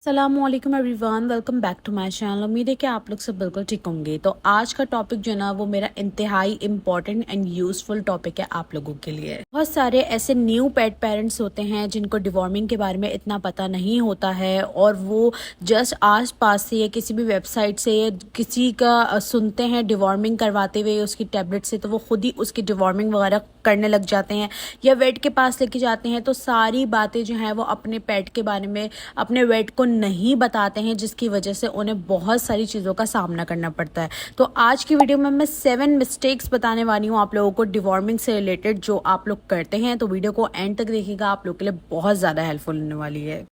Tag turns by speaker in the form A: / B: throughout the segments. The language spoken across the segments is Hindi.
A: अस्सलामुअलैकुम everyone, welcome back to my channel. उम्मीद है कि आप लोग सब बिल्कुल ठीक होंगे। तो आज का टॉपिक जो है ना वो मेरा इंतहाई इम्पॉर्टेंट एंड यूज़फुल टॉपिक है आप लोगों के लिए। बहुत सारे ऐसे न्यू पेट पेरेंट्स होते हैं जिनको डिवॉर्मिंग के बारे में इतना पता नहीं होता है और वो जस्ट आस पास से या किसी भी वेबसाइट से या किसी का सुनते हैं डिवॉर्मिंग करवाते हुए उसकी टैबलेट से, तो वो खुद ही उसकी डिवॉर्मिंग वगैरह करने लग जाते हैं या वेट के पास लेके जाते हैं। तो सारी बातें जो हैं वो अपने पेट के बारे में अपने वेट को नहीं बताते हैं, जिसकी वजह से उन्हें बहुत सारी चीज़ों का सामना करना पड़ता है। तो आज की वीडियो में मैं 7 मिस्टेक्स बताने वाली हूँ आप लोगों को डिवॉर्मिंग से रिलेटेड, जो आप लोग करते हैं। तो वीडियो को एंड तक देखिएगा, आप लोग के लिए बहुत ज़्यादा हेल्पफुल होने वाली है।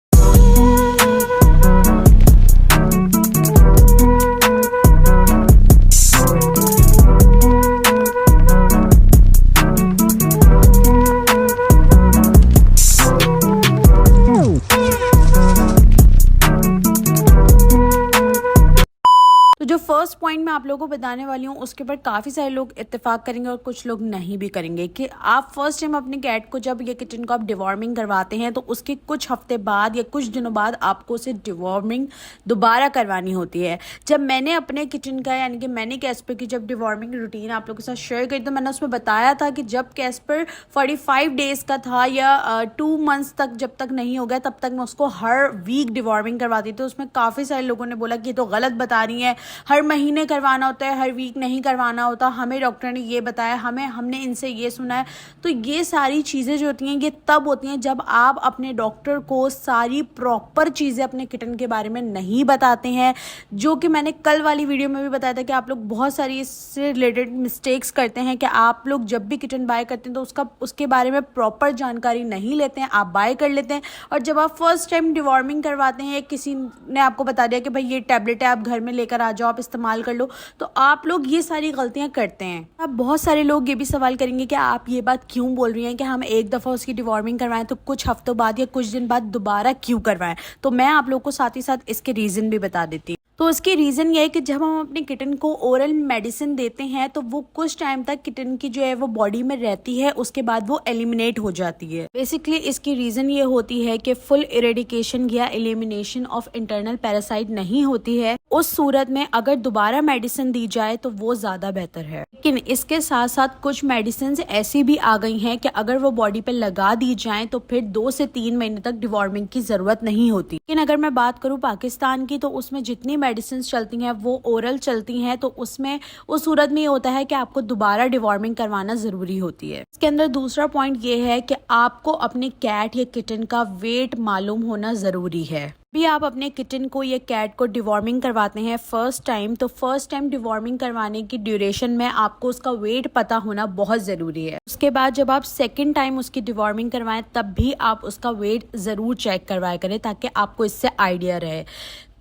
A: जो फर्स्ट पॉइंट मैं आप लोगों को बताने वाली हूँ उसके ऊपर काफ़ी सारे लोग इत्तेफाक करेंगे और कुछ लोग नहीं भी करेंगे कि आप फर्स्ट टाइम अपने कैट को जब ये किचन को आप डिवॉर्मिंग करवाते हैं तो उसके कुछ हफ्ते बाद या कुछ दिनों बाद आपको उसे डिवॉर्मिंग दोबारा करवानी होती है। जब मैंने अपने किचन का यानी कि मैंने कैस्पर की जब डिवॉर्मिंग रूटीन आप लोगों के साथ शेयर करी तो मैंने उसमें बताया था कि जब कैस्पर 45 डेज़ का था या 2 मंथ्स तक जब तक नहीं हो गया तब तक मैं उसको हर वीक डिवॉर्मिंग करवाती थी। उसमें काफ़ी सारे लोगों ने बोला कि ये तो गलत बता रही है, हर महीने करवाना होता है, हर वीक नहीं करवाना होता, हमें डॉक्टर ने ये बताया, हमने इनसे ये सुना है। तो ये सारी चीज़ें जो होती हैं ये तब होती हैं जब आप अपने डॉक्टर को सारी प्रॉपर चीज़ें अपने किटन के बारे में नहीं बताते हैं, जो कि मैंने कल वाली वीडियो में भी बताया था कि आप लोग बहुत सारी इससे रिलेटेड मिस्टेक्स करते हैं कि आप लोग जब भी किटन बाय करते हैं तो उसके बारे में प्रॉपर जानकारी नहीं लेते हैं, आप बाय कर लेते हैं और जब आप फर्स्ट टाइम डिवॉर्मिंग करवाते हैं किसी ने आपको बता दिया कि भाई ये टैबलेट है, आप घर में लेकर आ जाओ, आप इस्तेमाल कर लो, तो आप लोग ये सारी गलतियां करते हैं। अब बहुत सारे लोग ये भी सवाल करेंगे कि आप ये बात क्यों बोल रही हैं कि हम एक दफ़ा उसकी डिवॉर्मिंग करवाएं तो कुछ हफ्तों बाद या कुछ दिन बाद दोबारा क्यों करवाएं। तो मैं आप लोग को साथ ही साथ इसके रीज़न भी बता देती हूँ। तो उसकी रीज़न ये है कि जब हम अपने किटन को ओरल मेडिसिन देते हैं तो वो कुछ टाइम तक किटन की जो है वो बॉडी में रहती है, उसके बाद वो एलिमिनेट हो जाती है। बेसिकली इसकी रीज़न ये होती है कि फुल इरेडिकेशन या एलिमिनेशन ऑफ इंटरनल पैरासाइट नहीं होती है। उस सूरत में अगर दोबारा मेडिसिन दी जाए तो वो ज़्यादा बेहतर है। लेकिन इसके साथ साथ कुछ मेडिसिन ऐसी भी आ गई हैं कि अगर वो बॉडी पे लगा दी जाए तो फिर 2 से 3 महीने तक डिवॉर्मिंग की ज़रूरत नहीं होती। लेकिन अगर मैं बात करूँ पाकिस्तान की तो उसमें जितनी मेडिसिन चलती हैं वो ओरल चलती हैं, तो उसमें उस सूरत में ये होता है कि आपको दोबारा डिवॉर्मिंग करवाना ज़रूरी होती है। इसके अंदर दूसरा पॉइंट ये है कि आपको अपने कैट या किटन का वेट मालूम होना ज़रूरी है। भी आप अपने किटन को या कैट को डिवॉर्मिंग करवाते हैं फर्स्ट टाइम, तो फर्स्ट टाइम डिवॉर्मिंग करवाने की ड्यूरेशन में आपको उसका वेट पता होना बहुत ज़रूरी है। उसके बाद जब आप सेकंड टाइम उसकी डिवॉर्मिंग करवाएं तब भी आप उसका वेट ज़रूर चेक करवाया करें ताकि आपको इससे आइडिया रहे।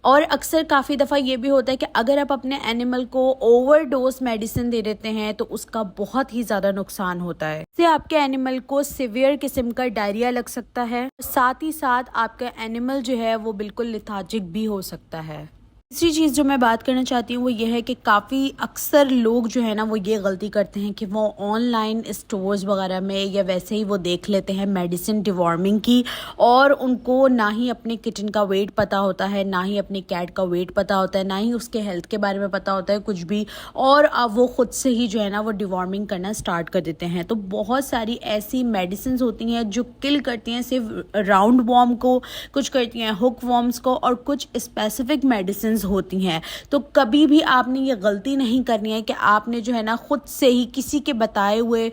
A: और अक्सर काफ़ी दफ़ा ये भी होता है कि अगर आप अपने एनिमल को ओवरडोज मेडिसिन दे देते हैं तो उसका बहुत ही ज़्यादा नुकसान होता है। इससे आपके एनिमल को सिवियर किस्म का डायरिया लग सकता है, साथ ही साथ आपका एनिमल जो है वो बिल्कुल लिथार्जिक भी हो सकता है। तीसरी चीज़ जो मैं बात करना चाहती हूँ वो ये है कि काफ़ी अक्सर लोग जो है ना वो ये गलती करते हैं कि वो ऑनलाइन स्टोर्स वगैरह में या वैसे ही वो देख लेते हैं मेडिसिन डिवॉर्मिंग की, और उनको ना ही अपने किचन का वेट पता होता है, ना ही अपने कैट का वेट पता होता है, ना ही उसके हेल्थ के बारे में पता होता है कुछ भी, और अब वो खुद से ही जो है ना वो डिवॉर्मिंग करना स्टार्ट कर देते हैं। तो बहुत सारी ऐसी मेडिसिन होती हैं जो किल करती हैं सिर्फ राउंड वॉर्म को, कुछ करती हैं हुक वॉर्म्स को, और कुछ स्पेसिफिक मेडिसिन होती हैं। तो कभी भी आपने ये गलती नहीं करनी है कि आपने जो है ना खुद से ही किसी के बताए हुए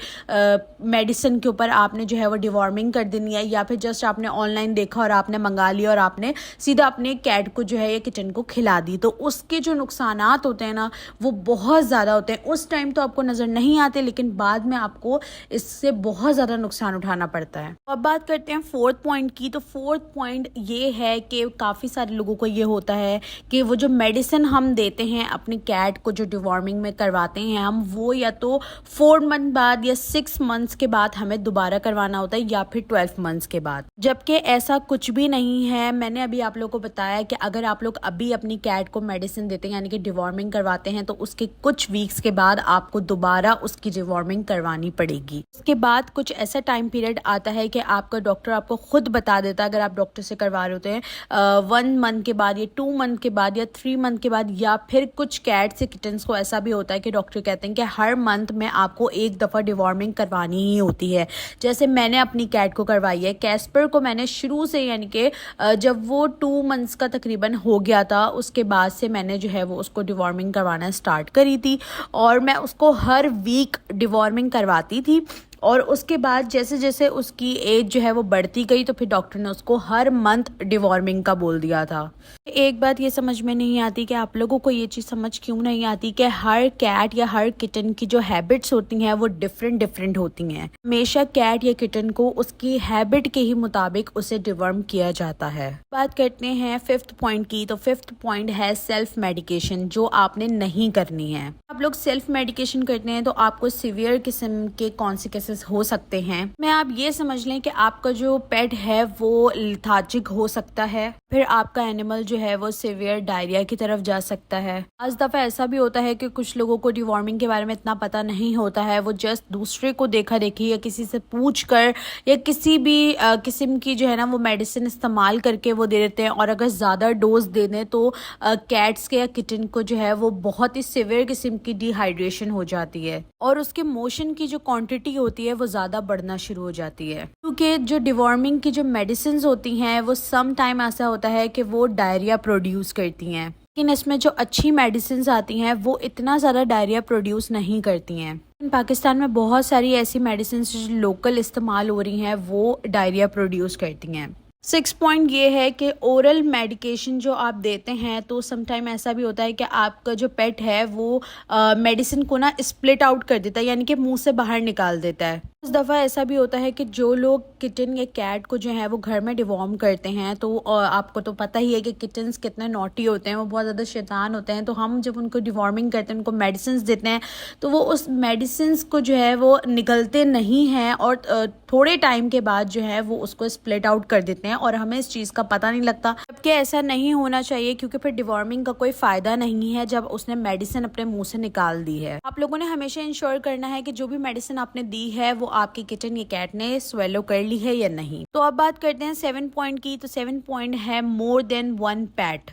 A: मेडिसिन के ऊपर आपने जो है वो डिवॉर्मिंग कर देनी है, या फिर जस्ट आपने ऑनलाइन देखा और आपने मंगा लिया और आपने सीधा अपने कैट को जो है या किचन को खिला दी। तो उसके जो नुकसानात होते हैं ना वो बहुत ज़्यादा होते हैं। उस टाइम तो आपको नज़र नहीं आते लेकिन बाद में आपको इससे बहुत ज़्यादा नुकसान उठाना पड़ता है। अब बात करते हैं फोर्थ पॉइंट की। तो फोर्थ पॉइंट ये है कि काफ़ी सारे लोगों को ये होता है कि वो वो जो मेडिसिन हम देते हैं अपनी कैट को जो डिवॉर्मिंग में करवाते हैं हम, वो या तो 4 मंथ बाद या 6 मंथ्स के बाद हमें दोबारा करवाना होता है या फिर 12 मंथ्स के बाद, जबकि ऐसा कुछ भी नहीं है। मैंने अभी आप लोगों को बताया कि अगर आप लोग अभी अपनी कैट को मेडिसिन देते हैं यानी कि डिवॉर्मिंग करवाते हैं तो उसके कुछ वीक्स के बाद आपको दोबारा उसकी डिवॉर्मिंग करवानी पड़ेगी। उसके बाद कुछ ऐसा टाइम पीरियड आता है कि आपका डॉक्टर आपको खुद बता देता है, अगर आप डॉक्टर से करवा रहे होते हैं 1 मंथ के बाद या 2 मंथ के बाद या 3 मंथ के बाद, या फिर कुछ कैट्स या किटन्स को ऐसा भी होता है कि डॉक्टर कहते हैं कि हर मंथ में आपको एक दफ़ा डिवॉर्मिंग करवानी ही होती है। जैसे मैंने अपनी कैट को करवाई है। कैस्पर को मैंने शुरू से यानी कि जब वो 2 मंथ्स का तकरीबन हो गया था उसके बाद से मैंने जो है वो उसको डिवॉर्मिंग करवाना स्टार्ट करी थी और मैं उसको हर वीक डिवॉर्मिंग करवाती थी। और उसके बाद जैसे जैसे उसकी एज जो है वो बढ़ती गई तो फिर डॉक्टर ने उसको हर मंथ डिवॉर्मिंग का बोल दिया था। एक बात ये समझ में नहीं आती कि आप लोगों को ये चीज़ समझ क्यों नहीं आती कि हर कैट या हर किटन की जो हैबिट्स होती हैं वो डिफरेंट होती हैं। हमेशा कैट या किटन को उसकी हैबिट के ही मुताबिक उसे डिवॉर्म किया जाता है। बात करते हैं 5th पॉइंट की। तो 5th पॉइंट है सेल्फ मेडिकेशन, जो आपने नहीं करनी है। आप लोग सेल्फ मेडिकेशन करते हैं तो आपको सीवियर किस्म के कॉन्सिक्वेंसेस हो सकते हैं। मैं आप ये समझ लें कि आपका जो पेट है वो लिथार्जिक हो सकता है, फिर आपका एनिमल जो है वो सीवियर डायरिया की तरफ जा सकता है। आज दफ़ा ऐसा भी होता है कि कुछ लोगों को डिवॉर्मिंग के बारे में इतना पता नहीं होता है, वो जस्ट दूसरे को देखा देखी या किसी से पूछ कर या किसी भी किस्म की जो है ना वो मेडिसिन इस्तेमाल करके वो दे देते हैं, और अगर ज़्यादा डोज दे दें तो कैट्स के या किटन को जो है वो बहुत ही सीवियर किस्म की डिहाइड्रेशन हो जाती है और उसके मोशन की जो क्वांटिटी होती है वो ज़्यादा बढ़ना शुरू हो जाती है। क्योंकि जो डिवॉर्मिंग की जो मेडिसिन होती हैं वो सम टाइम ऐसा होता है कि वो डायरिया प्रोड्यूस करती हैं, लेकिन इसमें जो अच्छी मेडिसिन आती हैं वो इतना ज़्यादा डायरिया प्रोड्यूस नहीं करती हैं। पाकिस्तान में बहुत सारी ऐसी मेडिसिन जो लोकल इस्तेमाल हो रही हैं वो डायरिया प्रोड्यूस करती हैं। 6 पॉइंट ये है कि ओरल मेडिकेशन जो आप देते हैं तो समटाइम ऐसा भी होता है कि आपका जो पेट है वो मेडिसिन को ना स्प्लिट आउट कर देता है, यानी कि मुंह से बाहर निकाल देता है। उस दफ़ा ऐसा भी होता है कि जो लोग किटन या कैट को जो है वो घर में डिवॉर्म करते हैं तो आपको तो पता ही है कि किटन्स कितने नॉटी होते हैं, वो बहुत ज़्यादा शैतान होते हैं। तो हम जब उनको डिवॉर्मिंग करते हैं, उनको मेडिसिन देते हैं तो वो उस मेडिसिन को जो है वो निगलते नहीं हैं और थोड़े टाइम के बाद जो है वो उसको स्प्लिट आउट कर देते हैं और हमें इस चीज़ का पता नहीं लगता। जबकि ऐसा नहीं होना चाहिए, क्योंकि फिर डिवॉर्मिंग का कोई फ़ायदा नहीं है जब उसने मेडिसिन अपने मुँह से निकाल दी है। आप लोगों ने हमेशा इंश्योर करना है कि जो भी मेडिसिन आपने दी है वो आपकी किटन या कैट ने स्वेलो कर ली है या नहीं। तो अब बात करते हैं 7 पॉइंट की। तो 7 पॉइंट है मोर देन 1 पेट।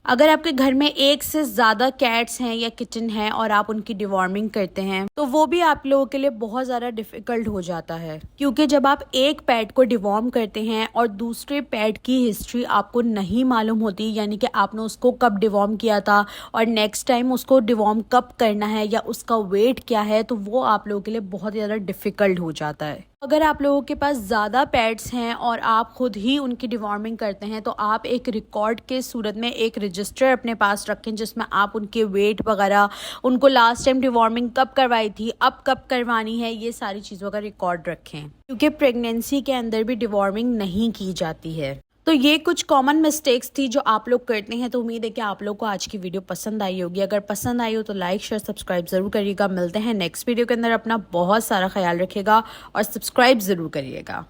A: अगर आपके घर में एक से ज़्यादा कैट्स हैं या किटन हैं और आप उनकी डिवॉर्मिंग करते हैं तो वो भी आप लोगों के लिए बहुत ज़्यादा डिफ़िकल्ट हो जाता है, क्योंकि जब आप एक पेट को डिवॉर्म करते हैं और दूसरे पेट की हिस्ट्री आपको नहीं मालूम होती, यानी कि आपने उसको कब डिवॉर्म किया था और नेक्स्ट टाइम उसको डिवॉर्म कब करना है या उसका वेट क्या है, तो वो आप लोगों के लिए बहुत ज़्यादा डिफ़िकल्ट हो जाता है। अगर आप लोगों के पास ज़्यादा पेट्स हैं और आप खुद ही उनकी डिवॉर्मिंग करते हैं तो आप एक रिकॉर्ड के सूरत में एक रजिस्टर अपने पास रखें जिसमें आप उनके वेट वगैरह, उनको लास्ट टाइम डिवॉर्मिंग कब करवाई थी, अब कब करवानी है, ये सारी चीज़ों का रिकॉर्ड रखें, क्योंकि प्रेगनेंसी के अंदर भी डिवॉर्मिंग नहीं की जाती है। तो ये कुछ कॉमन मिस्टेक्स थी जो आप लोग करते हैं। तो उम्मीद है कि आप लोग को आज की वीडियो पसंद आई होगी। अगर पसंद आई हो तो लाइक शेयर सब्सक्राइब ज़रूर करिएगा। मिलते हैं नेक्स्ट वीडियो के अंदर। अपना बहुत सारा ख्याल रखिएगा और सब्सक्राइब ज़रूर करिएगा।